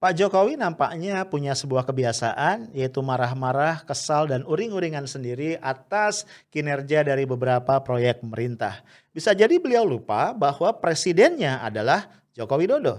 Pak Jokowi nampaknya punya sebuah kebiasaan, yaitu marah-marah, kesal, dan uring-uringan sendiri atas kinerja dari beberapa proyek pemerintah. Bisa jadi beliau lupa bahwa presidennya adalah Joko Widodo.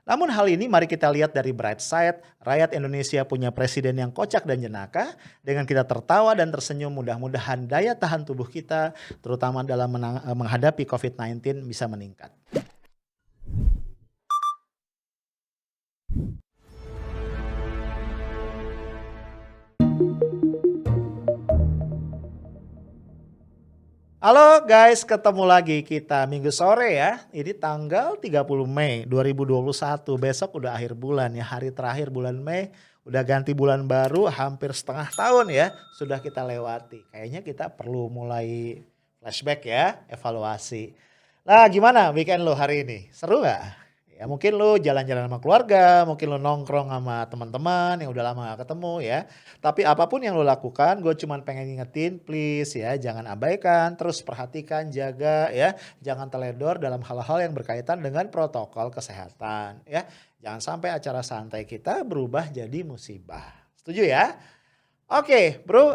Namun hal ini mari kita lihat dari bright side, rakyat Indonesia punya presiden yang kocak dan jenaka, dengan kita tertawa dan tersenyum mudah-mudahan daya tahan tubuh kita, terutama dalam menghadapi COVID-19 bisa meningkat. Halo guys, ketemu lagi kita Minggu sore ya. Ini tanggal 30 Mei 2021. Besok udah akhir bulan ya, hari terakhir bulan Mei. Udah ganti bulan baru, hampir setengah tahun ya sudah kita lewati. Kayaknya kita perlu mulai flashback ya, evaluasi. Nah, gimana weekend lo hari ini? Seru nggak? Ya mungkin lo jalan-jalan sama keluarga, mungkin lo nongkrong sama teman-teman yang udah lama gak ketemu ya. Tapi apapun yang lo lakukan, gue cuman pengen ngingetin, please ya, jangan abaikan, terus perhatikan, jaga ya, jangan teledor dalam hal-hal yang berkaitan dengan protokol kesehatan ya. Jangan sampai acara santai kita berubah jadi musibah. Setuju ya? Oke, Bro,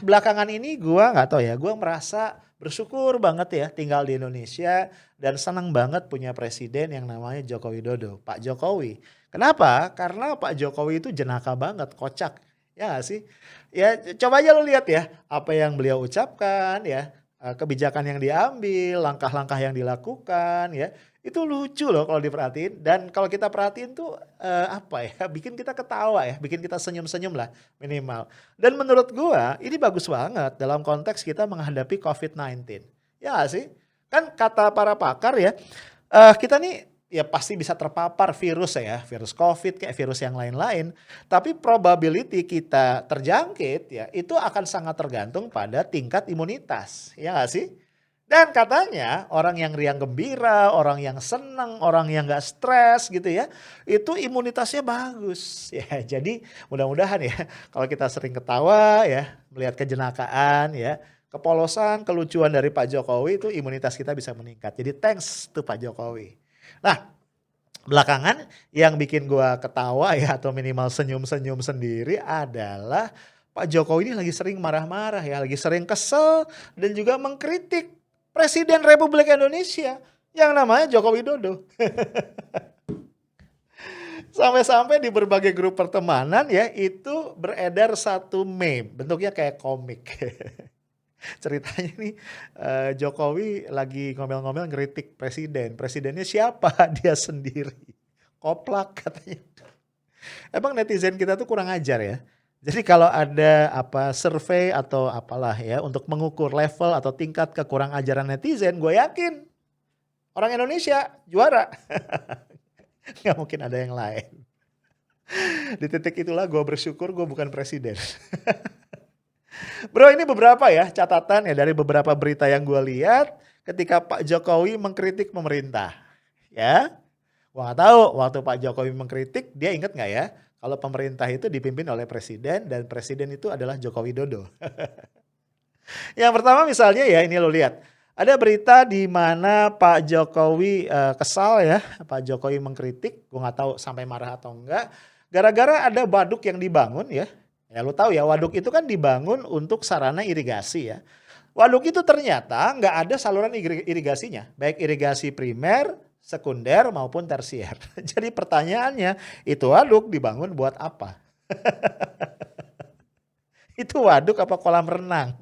belakangan ini gua nggak tahu ya, gua merasa bersyukur banget ya tinggal di Indonesia dan senang banget punya presiden yang namanya Joko Widodo, Pak Jokowi. Kenapa? Karena Pak Jokowi itu jenaka banget, kocak. Ya nggak sih? Ya coba aja lu lihat ya, apa yang beliau ucapkan ya, kebijakan yang diambil, langkah-langkah yang dilakukan ya, itu lucu loh kalau diperhatiin dan kalau kita perhatiin tuh, apa ya, bikin kita ketawa ya, bikin kita senyum-senyum lah minimal. Dan menurut gua ini bagus banget dalam konteks kita menghadapi COVID-19. Ya nggak sih? Kan kata para pakar ya, kita nih ya pasti bisa terpapar virus ya, virus COVID kayak virus yang lain-lain. Tapi probability kita terjangkit ya itu akan sangat tergantung pada tingkat imunitas. Ya nggak sih? Dan katanya orang yang riang gembira, orang yang senang, orang yang nggak stres gitu ya, itu imunitasnya bagus. Ya, jadi mudah-mudahan ya kalau kita sering ketawa ya, melihat kejenakaan ya, kepolosan, kelucuan dari Pak Jokowi itu imunitas kita bisa meningkat. Jadi thanks to Pak Jokowi. Nah, belakangan yang bikin gua ketawa ya atau minimal senyum-senyum sendiri adalah Pak Jokowi ini lagi sering marah-marah ya, lagi sering kesel dan juga mengkritik Presiden Republik Indonesia yang namanya Joko Widodo. Sampai-sampai di berbagai grup pertemanan ya itu beredar satu meme, bentuknya kayak komik. Ceritanya nih, Jokowi lagi ngomel-ngomel ngeritik presiden, presidennya siapa? Dia sendiri. Koplak katanya. Emang netizen kita tuh kurang ajar ya. Jadi kalau ada apa survei atau apalah ya untuk mengukur level atau tingkat kekurang ajaran netizen, gue yakin orang Indonesia juara. Nggak mungkin ada yang lain. Di titik itulah gue bersyukur gue bukan presiden. Bro, ini beberapa ya catatan ya dari beberapa berita yang gue lihat ketika Pak Jokowi mengkritik pemerintah. Ya, gua nggak tahu waktu Pak Jokowi mengkritik dia inget nggak ya kalau pemerintah itu dipimpin oleh presiden dan presiden itu adalah Joko Widodo. Yang pertama misalnya ya ini lo lihat. Ada berita di mana Pak Jokowi kesal ya, Pak Jokowi mengkritik, gua nggak tahu sampai marah atau enggak, gara-gara ada waduk yang dibangun ya. Ya lo tahu ya waduk itu kan dibangun untuk sarana irigasi ya. Waduk itu ternyata nggak ada saluran irigasinya, baik irigasi primer, sekunder maupun tersier. Jadi pertanyaannya, itu waduk dibangun buat apa? Itu waduk apa kolam renang?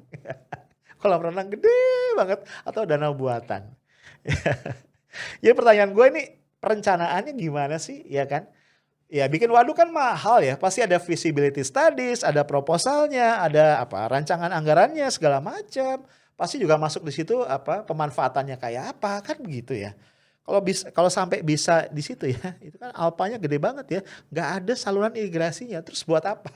Kolam renang gede banget atau danau buatan? Ya pertanyaan gue ini perencanaannya gimana sih, ya kan? Ya bikin waduk kan mahal ya, pasti ada feasibility studies, ada proposalnya, ada apa rancangan anggarannya segala macam. Pasti juga masuk di situ apa pemanfaatannya kayak apa kan begitu ya. Kalau sampai bisa di situ ya, itu kan alpanya gede banget ya, nggak ada saluran irigasinya, terus buat apa?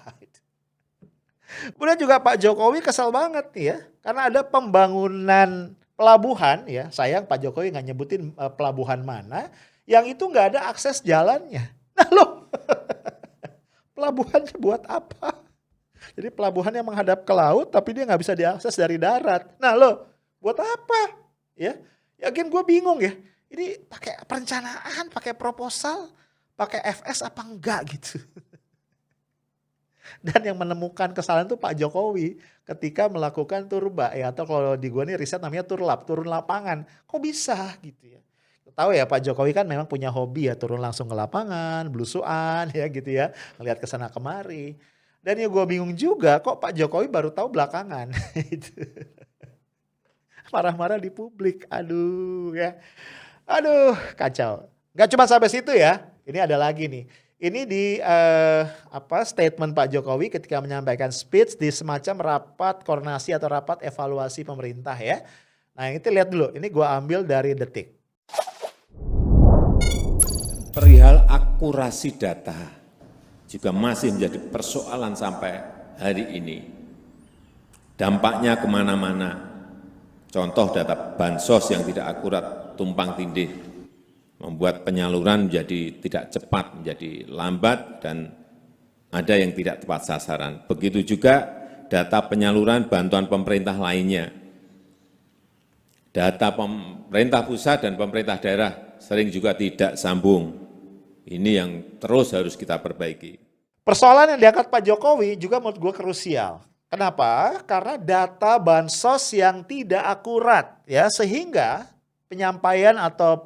Kemudian juga Pak Jokowi kesal banget nih ya, karena ada pembangunan pelabuhan ya, sayang Pak Jokowi nggak nyebutin pelabuhan mana, yang itu nggak ada akses jalannya. Nah loh, pelabuhannya buat apa? Jadi pelabuhan yang menghadap ke laut tapi dia nggak bisa diakses dari darat. Nah loh, buat apa? Ya, yakin gue bingung ya. Ini pakai perencanaan, pakai proposal, pakai FS apa enggak gitu. Dan yang menemukan kesalahan itu Pak Jokowi ketika melakukan turba ya, atau kalau di gua nih riset namanya turlap, turun lapangan. Kok bisa gitu ya. Tahu ya Pak Jokowi kan memang punya hobi ya turun langsung ke lapangan, belusuan ya gitu ya, ngelihat ke sana kemari. Dan ya gua bingung juga kok Pak Jokowi baru tahu belakangan. Itu. Marah-marah di publik, aduh ya. Aduh kacau. Gak cuma sampai situ ya, ini ada lagi nih. Ini di statement Pak Jokowi ketika menyampaikan speech di semacam rapat koordinasi atau rapat evaluasi pemerintah ya. Nah itu lihat dulu, ini gua ambil dari Detik. Perihal akurasi data juga masih menjadi persoalan sampai hari ini. Dampaknya kemana-mana. Contoh data bansos yang tidak akurat, tumpang tindih, membuat penyaluran menjadi tidak cepat, menjadi lambat, dan ada yang tidak tepat sasaran. Begitu juga data penyaluran bantuan pemerintah lainnya. Data pemerintah pusat dan pemerintah daerah sering juga tidak sambung. Ini yang terus harus kita perbaiki. Persoalan yang diangkat Pak Jokowi juga menurut gue krusial. Kenapa? Karena data bansos yang tidak akurat ya, sehingga penyampaian atau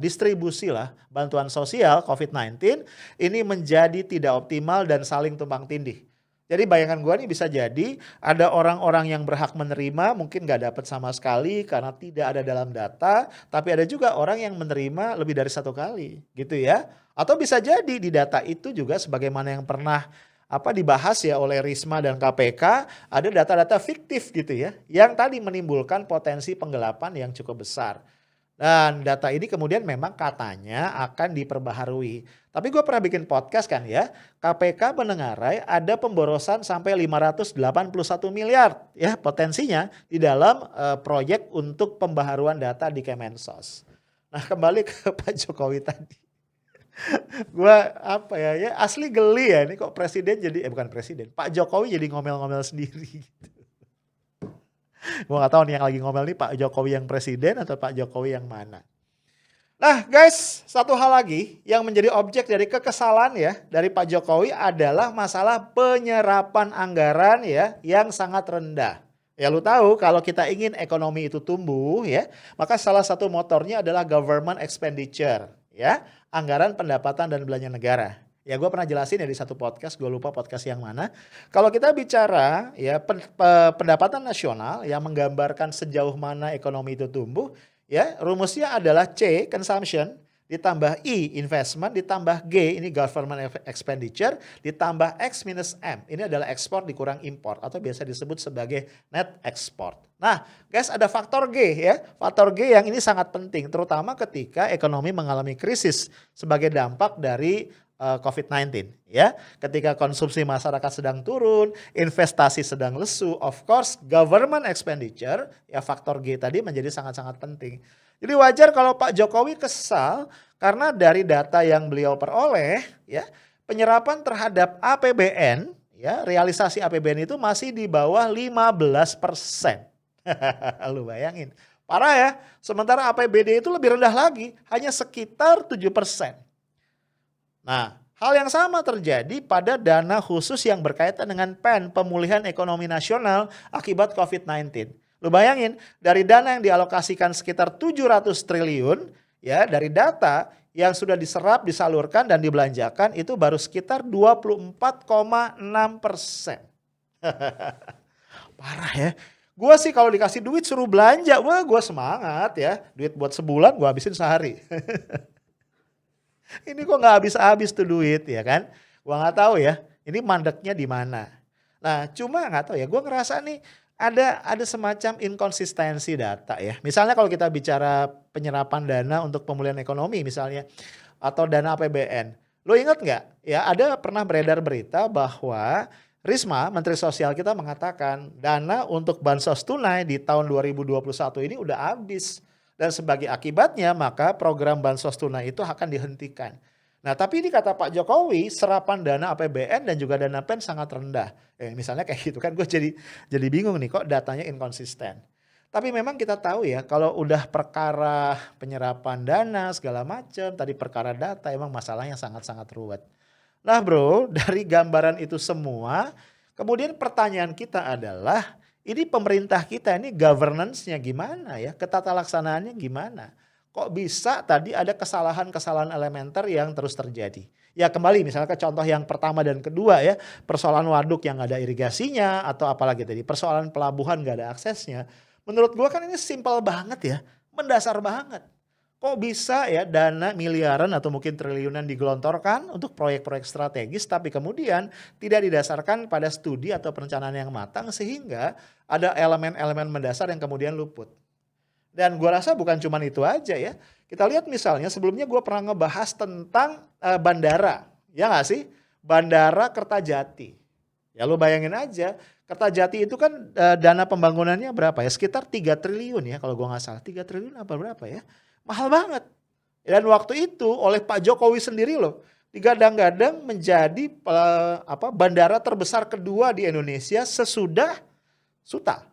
distribusi lah bantuan sosial COVID-19 ini menjadi tidak optimal dan saling tumpang tindih. Jadi bayangan gue nih bisa jadi ada orang-orang yang berhak menerima mungkin gak dapat sama sekali karena tidak ada dalam data, tapi ada juga orang yang menerima lebih dari satu kali gitu ya. Atau bisa jadi di data itu juga sebagaimana yang pernah dibahas ya oleh Risma dan KPK, ada data-data fiktif gitu ya, yang tadi menimbulkan potensi penggelapan yang cukup besar. Dan data ini kemudian memang katanya akan diperbaharui. Tapi gue pernah bikin podcast kan ya, KPK menengarai ada pemborosan sampai 581 miliar ya potensinya di dalam proyek untuk pembaharuan data di Kemensos. Nah kembali ke Pak Jokowi tadi. Gua ya asli geli ya, ini kok presiden jadi bukan presiden, Pak Jokowi jadi ngomel-ngomel sendiri gitu. Gua gak tahu nih yang lagi ngomel nih Pak Jokowi yang presiden atau Pak Jokowi yang mana. Nah guys, satu hal lagi yang menjadi objek dari kekesalan ya dari Pak Jokowi adalah masalah penyerapan anggaran ya yang sangat rendah. Ya lu tahu kalau kita ingin ekonomi itu tumbuh ya, maka salah satu motornya adalah government expenditure ya, anggaran pendapatan dan belanja negara. Ya gue pernah jelasin ya di satu podcast, gue lupa podcast yang mana. Kalau kita bicara ya pendapatan nasional yang menggambarkan sejauh mana ekonomi itu tumbuh, ya rumusnya adalah C, consumption, ditambah I, investment, ditambah G, ini government expenditure, ditambah X minus M, ini adalah ekspor dikurang import atau biasa disebut sebagai net export. Nah guys, ada faktor G ya, faktor G yang ini sangat penting terutama ketika ekonomi mengalami krisis sebagai dampak dari COVID-19 ya. Ketika konsumsi masyarakat sedang turun, investasi sedang lesu, of course government expenditure ya faktor G tadi menjadi sangat-sangat penting. Jadi wajar kalau Pak Jokowi kesal karena dari data yang beliau peroleh ya, penyerapan terhadap APBN ya, realisasi APBN itu masih di bawah 15%. Lu bayangin. Parah ya. Sementara APBD itu lebih rendah lagi, hanya sekitar 7%. Nah, hal yang sama terjadi pada dana khusus yang berkaitan dengan PEN, Pemulihan Ekonomi Nasional akibat COVID-19. Lu bayangin, dari dana yang dialokasikan sekitar 700 triliun, ya dari data yang sudah diserap, disalurkan, dan dibelanjakan itu baru sekitar 24,6%. Parah ya. Gue sih kalau dikasih duit suruh belanja, wah gue semangat ya. Duit buat sebulan gue habisin sehari. Ini kok nggak habis-habis tuh duit ya kan? Gua nggak tahu ya. Ini mandeknya di mana. Nah, cuma nggak tahu ya. Gua ngerasa nih ada semacam inkonsistensi data ya. Misalnya kalau kita bicara penyerapan dana untuk pemulihan ekonomi misalnya atau dana APBN. Lo ingat nggak? Ya ada pernah beredar berita bahwa Risma, Menteri Sosial kita mengatakan dana untuk bansos tunai di tahun 2021 ini udah habis. Dan sebagai akibatnya maka program bansos tunai itu akan dihentikan. Nah tapi ini kata Pak Jokowi serapan dana APBN dan juga dana PEN sangat rendah. Misalnya kayak gitu kan gue jadi bingung nih kok datanya inkonsisten. Tapi memang kita tahu ya kalau udah perkara penyerapan dana segala macam, tadi perkara data emang masalahnya sangat-sangat ruwet. Nah Bro, dari gambaran itu semua, kemudian pertanyaan kita adalah, ini pemerintah kita ini governance-nya gimana ya? Ketata laksanaannya gimana? Kok bisa tadi ada kesalahan-kesalahan elementer yang terus terjadi? Ya kembali misalnya ke contoh yang pertama dan kedua ya, persoalan waduk yang nggak ada irigasinya atau apalagi tadi persoalan pelabuhan nggak ada aksesnya. Menurut gua kan ini simpel banget ya, mendasar banget. Kok bisa ya dana miliaran atau mungkin triliunan digelontorkan untuk proyek-proyek strategis tapi kemudian tidak didasarkan pada studi atau perencanaan yang matang sehingga ada elemen-elemen mendasar yang kemudian luput. Dan gua rasa bukan cuma itu aja ya. Kita lihat misalnya sebelumnya gua pernah ngebahas tentang bandara, ya nggak sih? Bandara Kertajati. Ya lu bayangin aja, Kertajati itu kan dana pembangunannya berapa ya? Sekitar 3 triliun ya kalau gua nggak salah. 3 triliun apa berapa ya? Mahal banget. Dan waktu itu oleh Pak Jokowi sendiri loh, digadang-gadang menjadi bandara terbesar kedua di Indonesia sesudah Suta.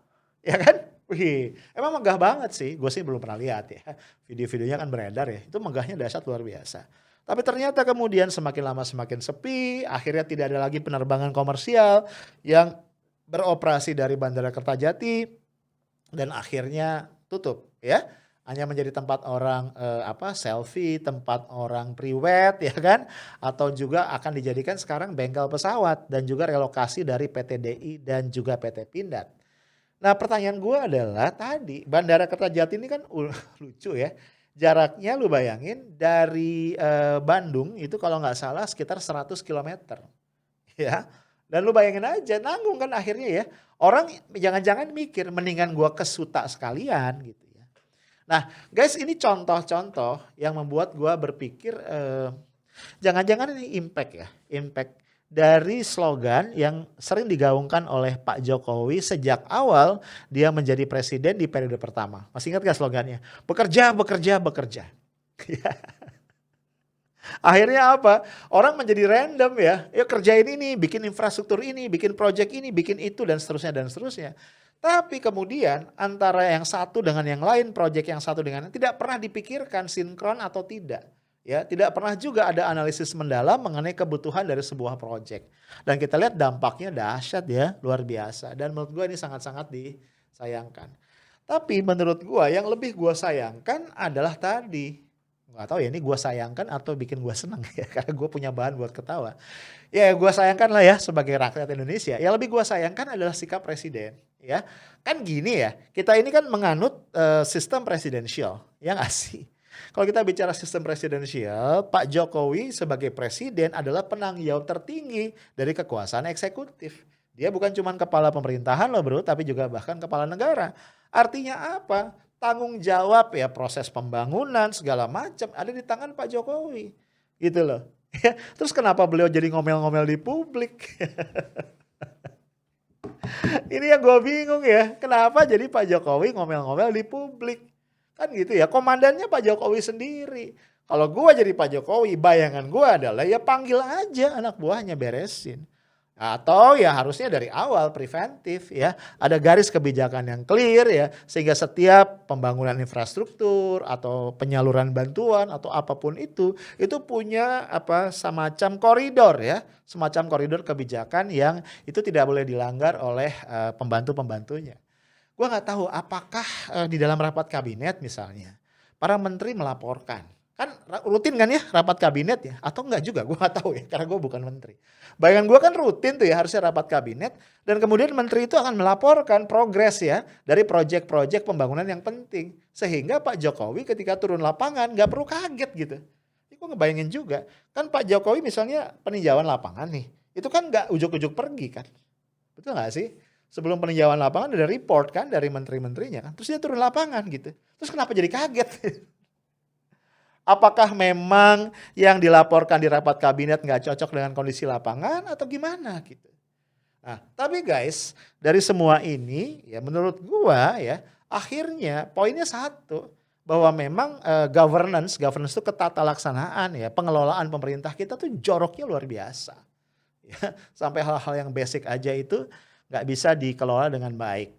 Ya kan? Wih, emang megah banget sih. Gue sih belum pernah lihat ya. Video-videonya kan beredar ya. Itu megahnya dahsyat luar biasa. Tapi ternyata kemudian semakin lama semakin sepi. Akhirnya tidak ada lagi penerbangan komersial yang beroperasi dari Bandara Kertajati. Dan akhirnya tutup ya. Hanya menjadi tempat orang selfie, tempat orang priwet ya kan. Atau juga akan dijadikan sekarang bengkel pesawat. Dan juga relokasi dari PT DI dan juga PT Pindad. Nah pertanyaan gue adalah tadi Bandara Kertajati ini kan lucu ya. Jaraknya lu bayangin dari Bandung itu kalau nggak salah sekitar 100 kilometer. Ya. Dan lu bayangin aja nanggung kan akhirnya ya. Orang jangan-jangan mikir mendingan gue ke Suta sekalian gitu ya. Nah guys ini contoh-contoh yang membuat gue berpikir jangan-jangan ini impact ya. Impact dari slogan yang sering digaungkan oleh Pak Jokowi sejak awal dia menjadi presiden di periode pertama. Masih ingat gak slogannya? Bekerja, bekerja, bekerja. Akhirnya apa? Orang menjadi random ya. Ya kerjain ini, bikin infrastruktur ini, bikin project ini, bikin itu dan seterusnya dan seterusnya. Tapi kemudian antara yang satu dengan yang lain, project yang satu dengan yang tidak pernah dipikirkan sinkron atau tidak. Ya, tidak pernah juga ada analisis mendalam mengenai kebutuhan dari sebuah proyek. Dan kita lihat dampaknya dahsyat ya, luar biasa. Dan menurut gue ini sangat-sangat disayangkan. Tapi menurut gue yang lebih gue sayangkan adalah tadi. Gak tahu ya ini gue sayangkan atau bikin gue senang ya. Karena gue punya bahan buat ketawa. Ya gue sayangkan lah ya sebagai rakyat Indonesia. Yang lebih gue sayangkan adalah sikap presiden. Ya, kan gini ya, kita ini kan menganut sistem presidensial. Ya gak sih? Kalau kita bicara sistem presidensial, Pak Jokowi sebagai presiden adalah penanggung jawab tertinggi dari kekuasaan eksekutif. Dia bukan cuma kepala pemerintahan loh bro, tapi juga bahkan kepala negara. Artinya apa? Tanggung jawab ya proses pembangunan segala macam ada di tangan Pak Jokowi. Gitu loh. Terus kenapa beliau jadi ngomel-ngomel di publik? Ini yang gue bingung ya. Kenapa jadi Pak Jokowi ngomel-ngomel di publik? Kan gitu ya, komandannya Pak Jokowi sendiri. Kalau gue jadi Pak Jokowi, bayangan gue adalah ya panggil aja anak buahnya beresin. Atau ya harusnya dari awal preventif ya. Ada garis kebijakan yang clear ya. Sehingga setiap pembangunan infrastruktur atau penyaluran bantuan atau apapun itu punya semacam koridor ya. Semacam koridor kebijakan yang itu tidak boleh dilanggar oleh pembantu-pembantunya. Gue gak tahu apakah di dalam rapat kabinet misalnya para menteri melaporkan. Kan rutin kan ya rapat kabinet ya? Atau enggak juga gue gak tahu ya karena gue bukan menteri. Bayangan gue kan rutin tuh ya harusnya rapat kabinet. Dan kemudian menteri itu akan melaporkan progres ya dari proyek-proyek pembangunan yang penting. Sehingga Pak Jokowi ketika turun lapangan gak perlu kaget gitu. Ini gue ngebayangin juga. Kan Pak Jokowi misalnya peninjauan lapangan nih. Itu kan gak ujuk-ujuk pergi kan. Betul gak sih? Sebelum peninjauan lapangan ada report kan dari menteri-menterinya kan. Terus dia turun lapangan gitu. Terus kenapa jadi kaget? Apakah memang yang dilaporkan di rapat kabinet nggak cocok dengan kondisi lapangan atau gimana gitu. Nah tapi guys dari semua ini ya menurut gua ya akhirnya poinnya satu. Bahwa memang governance itu ketata laksanaan ya pengelolaan pemerintah kita tuh joroknya luar biasa. Ya, sampai hal-hal yang basic aja itu nggak bisa dikelola dengan baik.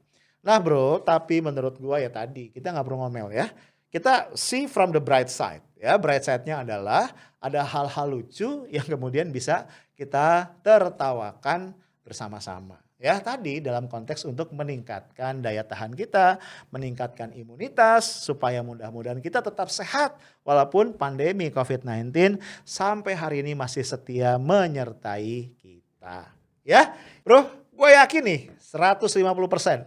Nah bro, tapi menurut gua ya tadi, kita nggak perlu ngomel ya. Kita see from the bright side. Ya, bright side-nya adalah ada hal-hal lucu yang kemudian bisa kita tertawakan bersama-sama. Ya tadi dalam konteks untuk meningkatkan daya tahan kita, meningkatkan imunitas supaya mudah-mudahan kita tetap sehat walaupun pandemi COVID-19 sampai hari ini masih setia menyertai kita. Ya, bro, gue yakin nih 150%,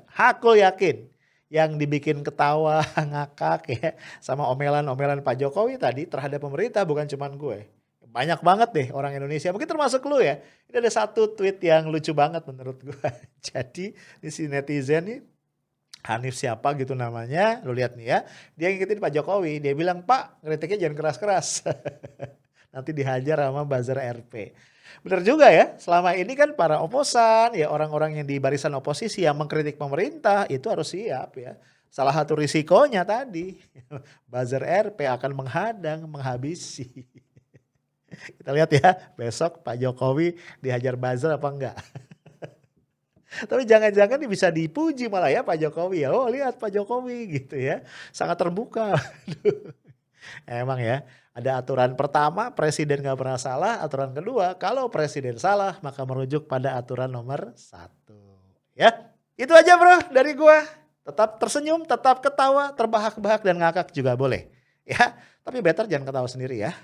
Hakul yakin yang dibikin ketawa, ngakak ya sama omelan-omelan Pak Jokowi tadi terhadap pemerintah bukan cuman gue. Banyak banget deh orang Indonesia, mungkin termasuk lu ya. Ini ada satu tweet yang lucu banget menurut gue. Jadi di si netizen nih, Hanif siapa gitu namanya, lu lihat nih ya. Dia ngikutin Pak Jokowi, dia bilang, "Pak, kritiknya jangan keras-keras." Nanti dihajar sama buzzer RP. Bener juga ya, selama ini kan para oposan, ya orang-orang yang di barisan oposisi yang mengkritik pemerintah itu harus siap ya. Salah satu risikonya tadi, buzzer RP akan menghadang, menghabisi. Kita lihat ya besok Pak Jokowi dihajar buzzer apa enggak. Tapi jangan-jangan bisa dipuji malah ya Pak Jokowi ya. Oh lihat Pak Jokowi gitu ya. Sangat terbuka. Emang ya ada aturan pertama presiden gak pernah salah. Aturan kedua kalau presiden salah maka merujuk pada aturan nomor 1. Ya itu aja bro dari gua. Tetap tersenyum, tetap ketawa, terbahak-bahak dan ngakak juga boleh. Ya tapi better jangan ketawa sendiri ya.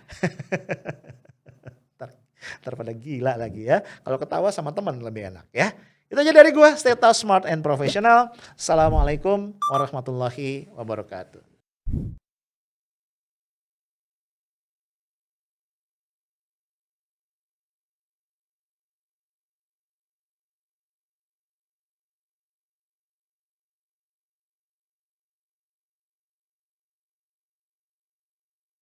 Ntar pada gila lagi ya. Kalau ketawa sama teman lebih enak ya. Itu aja dari gua. Stay tough, smart and professional. Assalamualaikum warahmatullahi wabarakatuh.